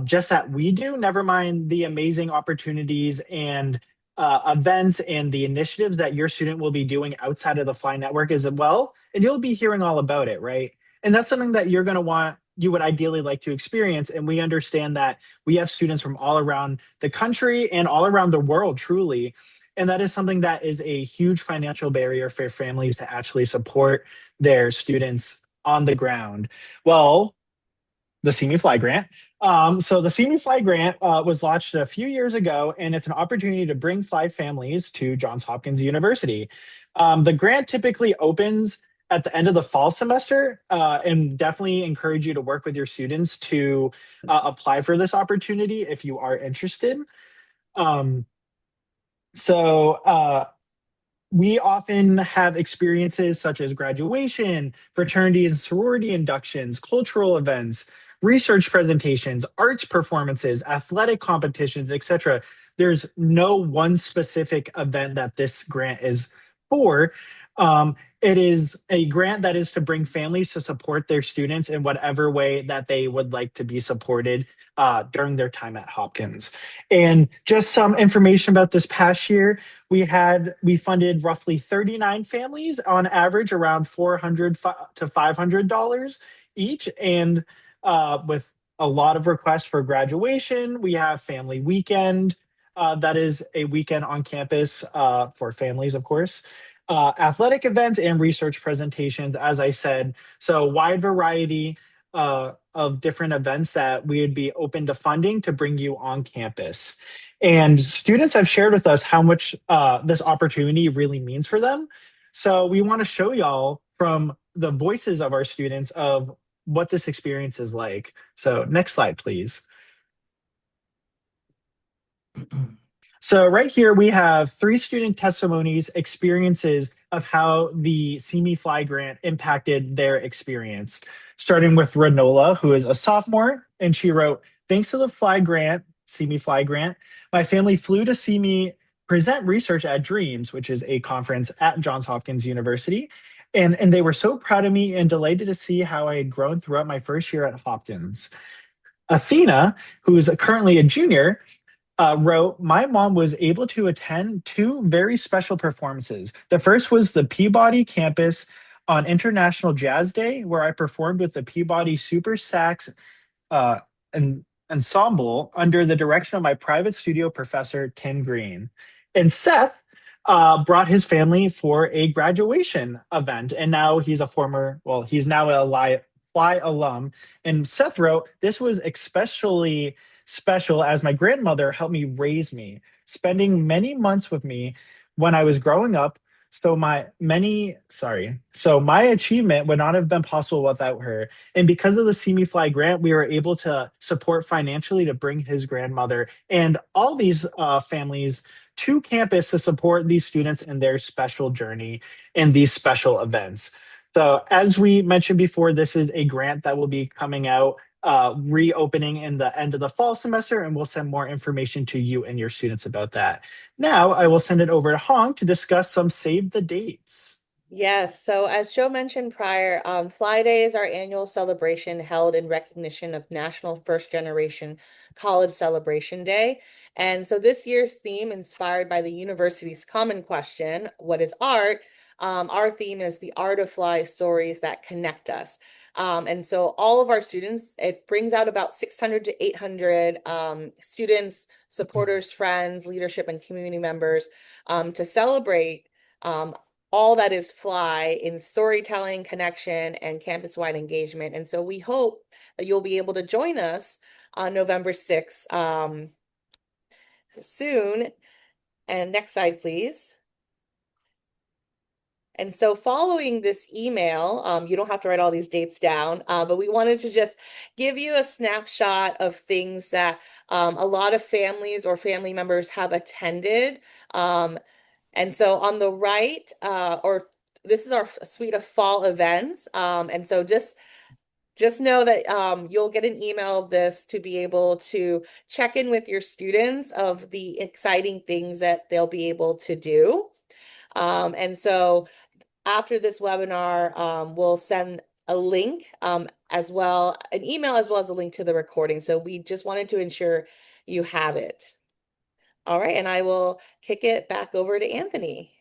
just that we do, never mind the amazing opportunities and events and the initiatives that your student will be doing outside of the FLI network as well. And you'll be hearing all about it, right? And that's something that you're going to want, you would ideally like to experience. And we understand that we have students from all around the country and all around the world, truly. And that is something that is a huge financial barrier for families to actually support their students on the ground. Well, the See Me Fly grant. So the See Me Fly grant was launched a few years ago, and it's an opportunity to bring fly families to Johns Hopkins University. The grant typically opens at the end of the fall semester, and definitely encourage you to work with your students to apply for this opportunity if you are interested. We often have experiences such as graduation, fraternity and sorority inductions, cultural events, research presentations, arts performances, athletic competitions, etc. There's no one specific event that this grant is for. It is a grant that is to bring families to support their students in whatever way that they would like to be supported during their time at Hopkins. And just some information about this past year, we funded roughly 39 families on average around $400 to $500 each, and with a lot of requests for graduation. We have family weekend. That is a weekend on campus for families, of course. Athletic events and research presentations, as I said. So wide variety of different events that we would be open to funding to bring you on campus. And students have shared with us how much this opportunity really means for them. So we want to show y'all from the voices of our students of what this experience is like. So next slide, please. So right here, we have 3 student testimonies, experiences of how the See Me Fly grant impacted their experience. Starting with Renola, who is a sophomore, and she wrote, "Thanks to the Fly grant, See Me Fly grant, my family flew to see me present research at Dreams, which is a conference at Johns Hopkins University. And they were so proud of me and delighted to see how I had grown throughout my first year at Hopkins." Athena, who is currently a junior, wrote, "My mom was able to attend 2 very special performances. The first was the Peabody campus on International Jazz Day, where I performed with the Peabody Super Sax uh, ensemble under the direction of my private studio professor, Tim Green. And Seth brought his family for a graduation event, and now he's now a Fly alum. And Seth wrote, "This was especially special as my grandmother helped me raise me, spending many months with me when I was growing up. So my achievement would not have been possible without her. And because of the See Me Fly grant, we were able to support financially to bring his grandmother and all these families to campus to support these students in their special journey and these special events." So as we mentioned before, this is a grant that will be coming out, reopening in the end of the fall semester, and we'll send more information to you and your students about that. Now I will send it over to Hong to discuss some save the dates. Yes, so as Joe mentioned prior, Fly Day is our annual celebration held in recognition of National First Generation College Celebration Day. And so this year's theme, inspired by the university's common question, what is art? Our theme is the art of fly, stories that connect us. And so all of our students, it brings out about 600 to 800 students, supporters, friends, leadership, and community members to celebrate all that is Fly in storytelling, connection, and campus-wide engagement. And so we hope that you'll be able to join us on November 6th soon. And next slide, please. And so following this email, you don't have to write all these dates down, but we wanted to just give you a snapshot of things that a lot of families or family members have attended. And so on the right, this is our suite of fall events. And so just know that you'll get an email of this to be able to check in with your students of the exciting things that they'll be able to do. And so after this webinar, we'll send a link as well, an email as well as a link to the recording. So we just wanted to ensure you have it. All right, and I will kick it back over to Anthony.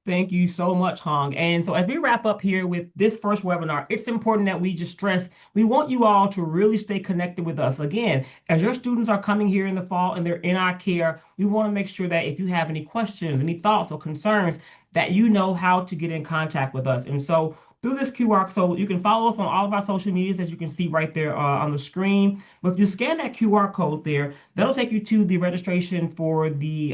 Thank you so much, Hong. And so as we wrap up here with this first webinar, it's important that we just stress, we want you all to really stay connected with us. Again, as your students are coming here in the fall and they're in our care, we want to make sure that if you have any questions, any thoughts or concerns, that you know how to get in contact with us. And so through this QR code, you can follow us on all of our social medias, as you can see right there on the screen. But if you scan that QR code there, that'll take you to the registration for the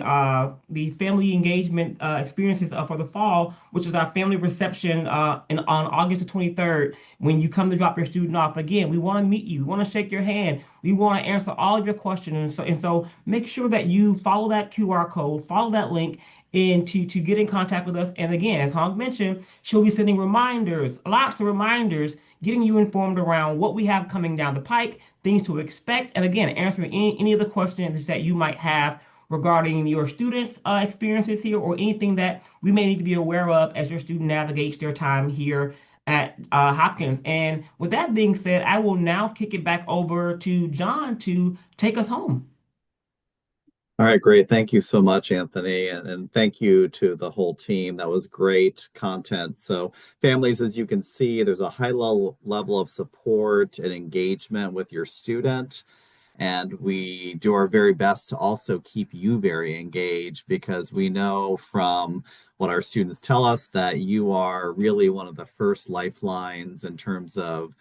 family engagement experiences for the fall, which is our family reception on August the 23rd, when you come to drop your student off. Again, we want to meet you. We want to shake your hand. We want to answer all of your questions. And so make sure that you follow that QR code, follow that link, and to get in contact with us. And again, as Hong mentioned, she'll be sending reminders, lots of reminders, getting you informed around what we have coming down the pike, things to expect, and again, answering any of the questions that you might have regarding your students' experiences here or anything that we may need to be aware of as your student navigates their time here at Hopkins. And with that being said, I will now kick it back over to John to take us home. All right, great. Thank you so much, Anthony. And thank you to the whole team. That was great content. So, families, as you can see, there's a high level of support and engagement with your student. And we do our very best to also keep you very engaged because we know from what our students tell us that you are really one of the first lifelines in terms of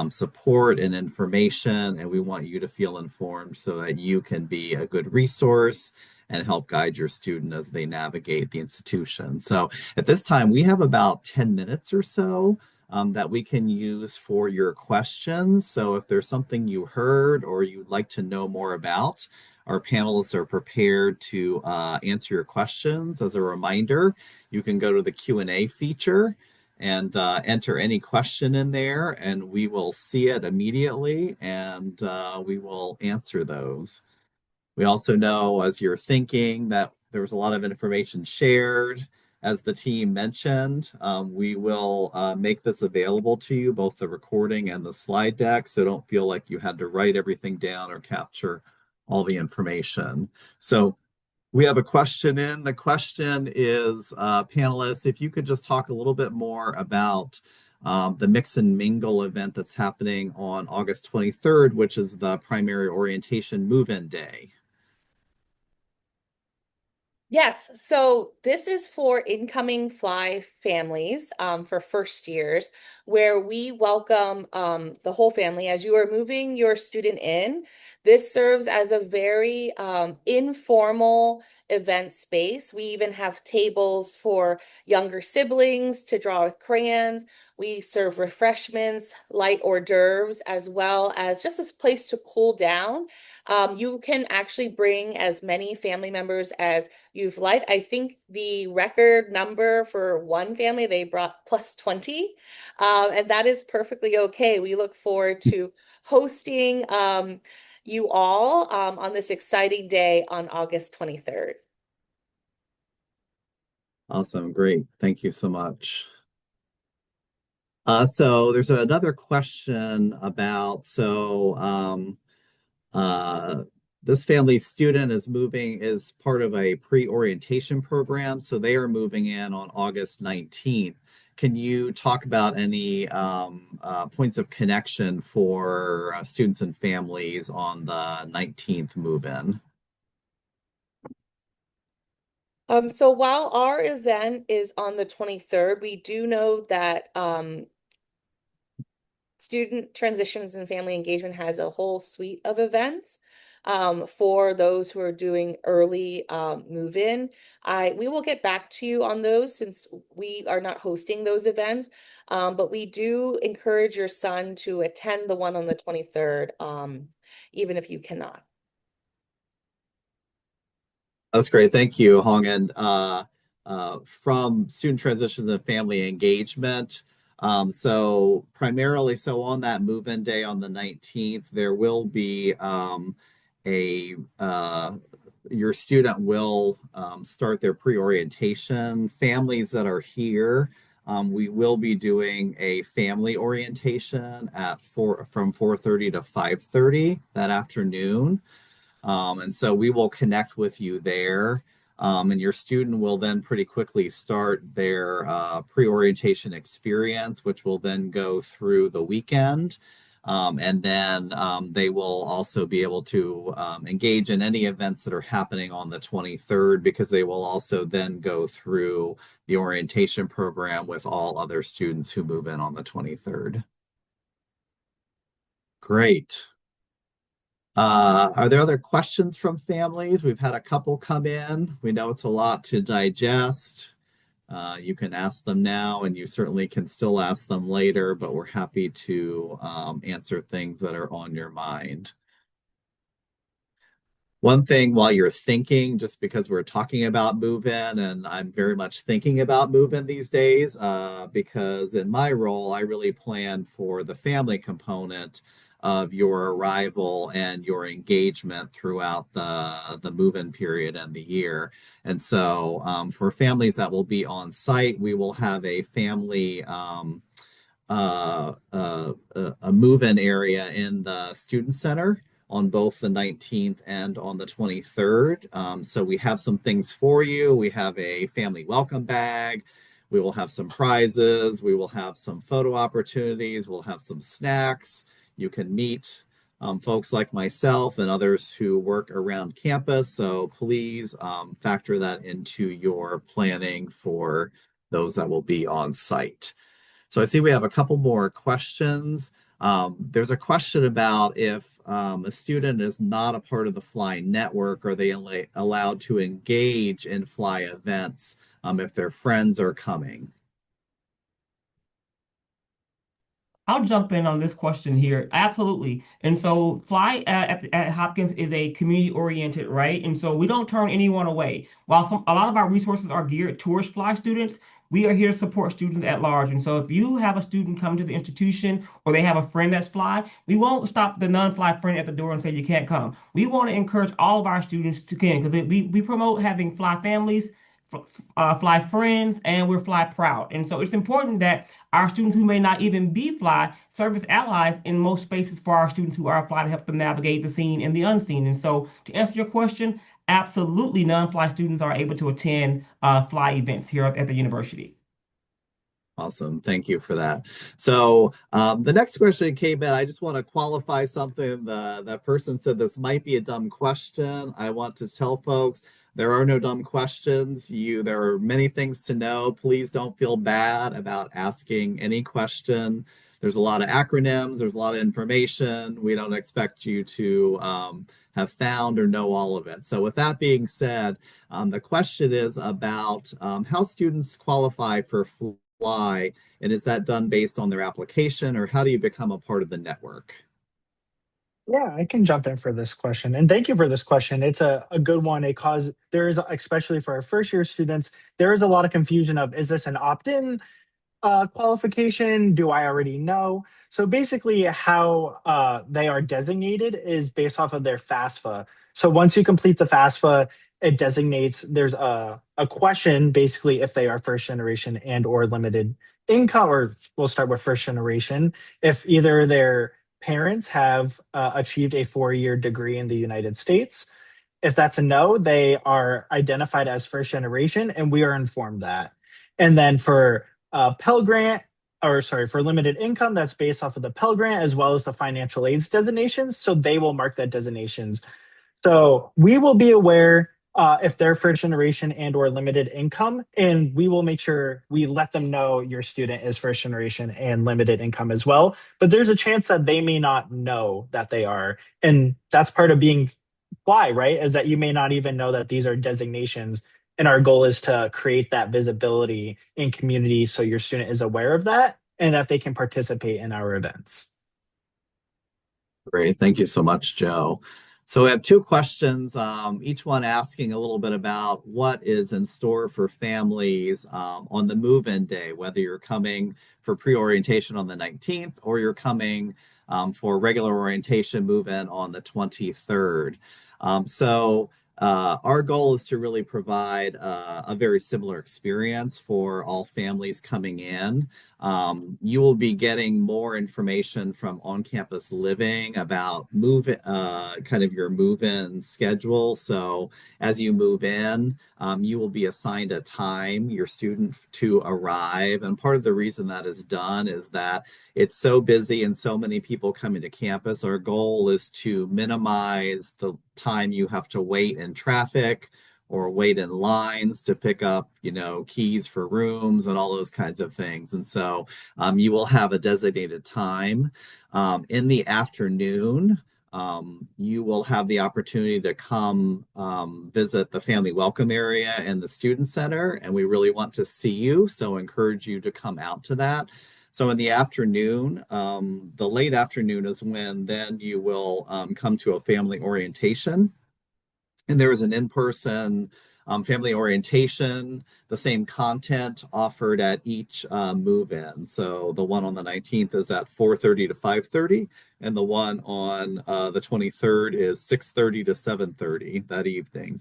support and information. And we want you to feel informed so that you can be a good resource and help guide your student as they navigate the institution. So at this time, we have about 10 minutes or so that we can use for your questions. So if there's something you heard or you'd like to know more about, our panelists are prepared to answer your questions. As a reminder, you can go to the Q&A feature and enter any question in there, and we will see it immediately, and we will answer those. We also know as you're thinking that there was a lot of information shared. As the team mentioned, we will make this available to you, both the recording and the slide deck, so don't feel like you had to write everything down or capture all the information. So we have a question in. The question is, panelists, if you could just talk a little bit more about the Mix and Mingle event that's happening on August 23rd, which is the primary orientation move-in day. Yes, so this is for incoming FLI families for first years, where we welcome the whole family. As you are moving your student in, this serves as a very informal event space. We even have tables for younger siblings to draw with crayons. We serve refreshments, light hors d'oeuvres, as well as just a place to cool down. You can actually bring as many family members as you've liked. I think the record number for one family, they brought plus 20, and that is perfectly okay. We look forward to hosting you all on this exciting day on August 23rd. Awesome, great. Thank you so much. So there's another question about, this family student is part of a pre-orientation program, so they are moving in on August 19th. Can you talk about any points of connection for students and families on the 19th move-in? So while our event is on the 23rd, we do know that Student Transitions and Family Engagement has a whole suite of events for those who are doing early move-in. We will get back to you on those since we are not hosting those events, but we do encourage your son to attend the one on the 23rd, even if you cannot. That's great. Thank you, Hong. And from Student Transitions and Family Engagement, so primarily, so on that move-in day on the 19th, there will be your student will start their pre-orientation. Families that are here, we will be doing a family orientation from 4:30 to 5:30 that afternoon. And so we will connect with you there. And your student will then pretty quickly start their pre-orientation experience, which will then go through the weekend. And then they will also be able to engage in any events that are happening on the 23rd, because they will also then go through the orientation program with all other students who move in on the 23rd. Great. Are there other questions from families? We've had a couple come in. We know it's a lot to digest. You can ask them now, and you certainly can still ask them later, but we're happy to answer things that are on your mind. One thing while you're thinking, just because we're talking about move-in, and I'm very much thinking about move-in these days, because in my role, I really plan for the family component. of your arrival and your engagement throughout the move-in period and the year. And so for families that will be on site, we will have a family a move-in area in the student center on both the 19th and on the 23rd. So we have some things for you. We have a family welcome bag. We will have some prizes. We will have some photo opportunities. We'll have some snacks. You can meet folks like myself and others who work around campus. So please factor that into your planning for those that will be on site. So I see we have a couple more questions. There's a question about if a student is not a part of the FLI network, are they allowed to engage in FLI events if their friends are coming? I'll jump in on this question here. Absolutely. And so Fly at Hopkins is a community oriented, right? And so we don't turn anyone away. While a lot of our resources are geared towards Fly students, we are here to support students at large. And so if you have a student come to the institution or they have a friend that's Fly, we won't stop the non-Fly friend at the door and say you can't come. We want to encourage all of our students to come because we promote having Fly families, Fly friends, and we're Fly proud. And so it's important that our students who may not even be Fly serve as allies in most spaces for our students who are Fly to help them navigate the seen and the unseen. And so to answer your question, absolutely non-Fly students are able to attend Fly events here at the university. Awesome. Thank you for that. So the next question came in. I just want to qualify something. That person said this might be a dumb question. I want to tell folks there are no dumb questions. There are many things to know. Please don't feel bad about asking any question. There's a lot of acronyms. There's a lot of information. We don't expect you to have found or know all of it. So with that being said, the question is about how students qualify for FLI, and is that done based on their application, or how do you become a part of the network? Yeah, I can jump in for this question. And thank you for this question. It's a good one. There is, especially for our first year students, there is a lot of confusion of, is this an opt-in qualification? Do I already know? So basically how they are designated is based off of their FAFSA. So once you complete the FAFSA, it designates, there's a question basically if they are first generation and or limited income, or we'll start with first generation. If either their parents have achieved a 4-year degree in the United States. If that's a no, they are identified as first generation, and we are informed that. And then for Pell Grant, or sorry, for limited income, that's based off of the Pell Grant as well as the financial aids designations. So they will mark that designations. So we will be aware if they're first generation and or limited income, and we will make sure we let them know your student is first generation and limited income as well. But there's a chance that they may not know that they are. And that's part of being FLI, right? Is that you may not even know that these are designations. And our goal is to create that visibility in community so your student is aware of that and that they can participate in our events. Great. Thank you so much, Joe. So we have two questions, each one asking a little bit about what is in store for families on the move-in day, whether you're coming for pre-orientation on the 19th or you're coming for regular orientation move-in on the 23rd. Our goal is to really provide a very similar experience for all families coming in. You will be getting more information from on-campus living about kind of your move-in schedule. So as you move in, you will be assigned a time, your student to arrive. And part of the reason that is done is that it's so busy and so many people coming to campus. Our goal is to minimize the time you have to wait in traffic or wait in lines to pick up, keys for rooms and all those kinds of things. And so you will have a designated time. In the afternoon, you will have the opportunity to come visit the family welcome area and the student center, and we really want to see you, so encourage you to come out to that. So in the afternoon, the late afternoon is when then you will come to a family orientation. And there is an in-person family orientation, the same content offered at each move-in. So the one on the 19th is at 4:30 to 5:30, and the one on the 23rd is 6:30 to 7:30 that evening.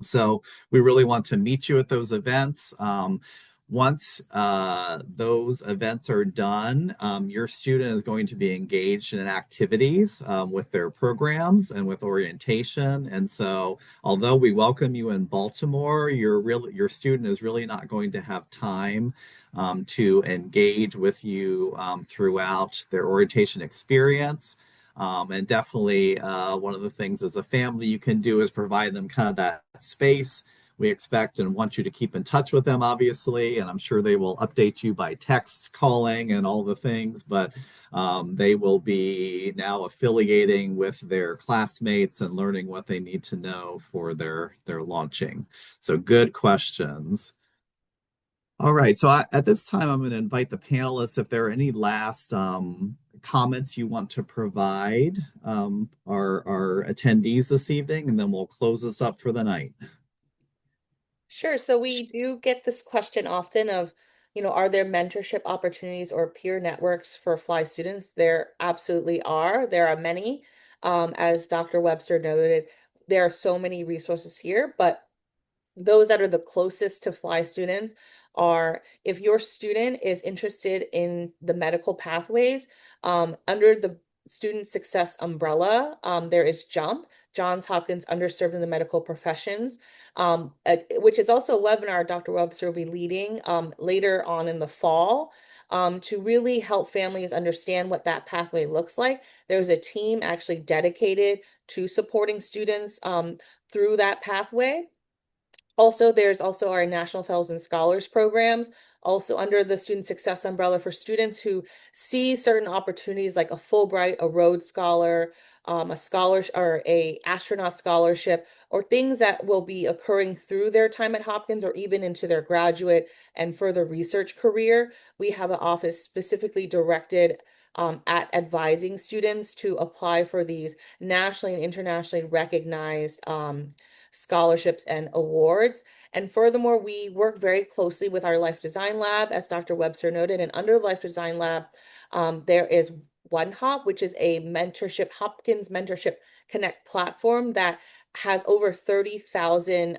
So we really want to meet you at those events. Once those events are done, your student is going to be engaged in activities with their programs and with orientation. And so, although we welcome you in Baltimore, your student is really not going to have time to engage with you throughout their orientation experience. And definitely one of the things as a family you can do is provide them kind of that space. We expect and want you to keep in touch with them, obviously, and I'm sure they will update you by text, calling, and all the things, but they will be now affiliating with their classmates and learning what they need to know for their launching. So good questions. All right, so at this time, I'm going to invite the panelists if there are any last comments you want to provide our attendees this evening, and then we'll close this up for the night. Sure. So we do get this question often of, are there mentorship opportunities or peer networks for FLI students? There absolutely are. There are many. As Dr. Webster noted, there are so many resources here, but those that are the closest to FLI students are if your student is interested in the medical pathways, under the student success umbrella, there is JUMP, Johns Hopkins Underserved in the Medical Professions, which is also a webinar Dr. Webster will be leading later on in the fall. To really help families understand what that pathway looks like. There's a team actually dedicated to supporting students through that pathway. Also, there's also our National Fellows and Scholars programs, also under the Student Success umbrella for students who see certain opportunities like a Fulbright, a Rhodes Scholar, a scholarship or a astronaut scholarship, or things that will be occurring through their time at Hopkins or even into their graduate and further research career. We have an office specifically directed at advising students to apply for these nationally and internationally recognized scholarships and awards. And furthermore, we work very closely with our Life Design Lab, as Dr. Webster noted. And under Life Design Lab, there is OneHop, which is a mentorship, Hopkins Mentorship Connect platform that has over 30,000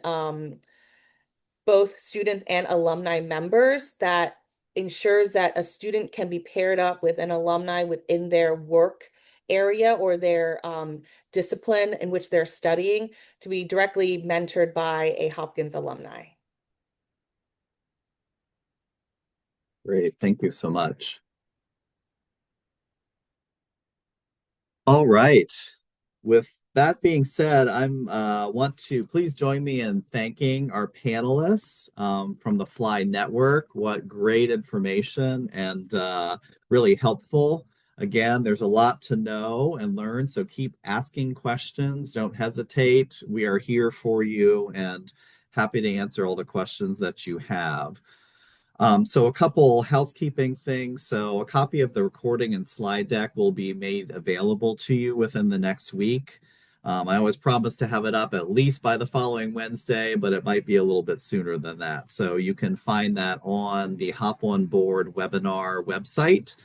both students and alumni members that ensures that a student can be paired up with an alumni within their work area or their discipline in which they're studying to be directly mentored by a Hopkins alumni. Great, thank you so much. All right. With that being said, I want to please join me in thanking our panelists from the FLI Network. What great information and really helpful. Again, there's a lot to know and learn, so keep asking questions. Don't hesitate. We are here for you and happy to answer all the questions that you have. So a couple housekeeping things. So a copy of the recording and slide deck will be made available to you within the next week. I always promise to have it up at least by the following Wednesday, but it might be a little bit sooner than that. So you can find that on the Hop on Board webinar website.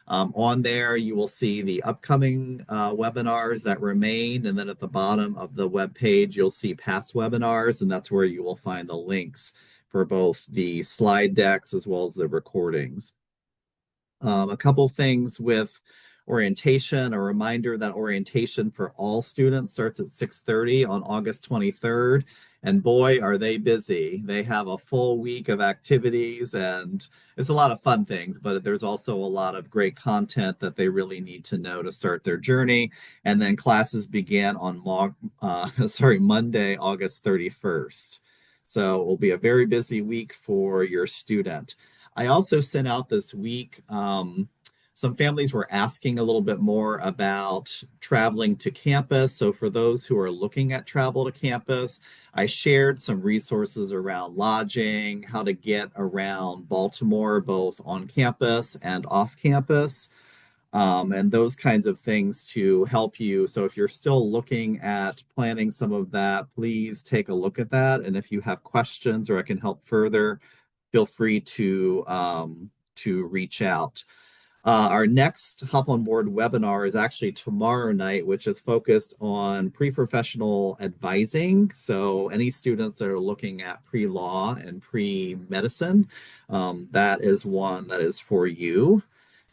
On there, you will see the upcoming webinars that remain. And then at the bottom of the web page, you'll see past webinars, and that's where you will find the links for both the slide decks as well as the recordings. A couple things with orientation, a reminder that orientation for all students starts at 6:30 on August 23rd. And boy, are they busy. They have a full week of activities and it's a lot of fun things, but there's also a lot of great content that they really need to know to start their journey. And then classes begin on Monday, August 31st. So it will be a very busy week for your student. I also sent out this week, some families were asking a little bit more about traveling to campus. So for those who are looking at travel to campus, I shared some resources around lodging, how to get around Baltimore, both on campus and off campus. and those kinds of things to help you. So if you're still looking at planning some of that, please take a look at that. And if you have questions or I can help further, feel free to reach out. Our next Hop on Board webinar is actually tomorrow night, which is focused on pre-professional advising. So any students that are looking at pre-law and pre-medicine, that is one that is for you.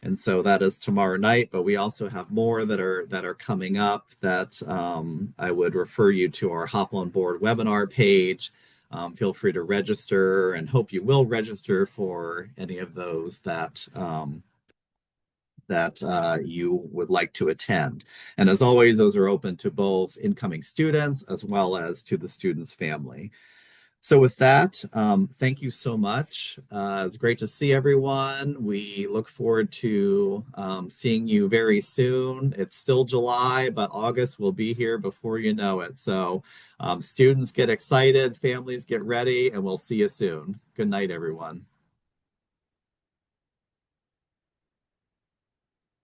And so that is tomorrow night, but we also have more that are coming up that I would refer you to our Hop on Board webinar page. Feel free to register and hope you will register for any of those that you would like to attend. And as always, those are open to both incoming students as well as to the student's family. So with that, thank you so much. It's great to see everyone. We look forward to seeing you very soon. It's still July, but August will be here before you know it. So students get excited, families get ready, and we'll see you soon. Good night, everyone.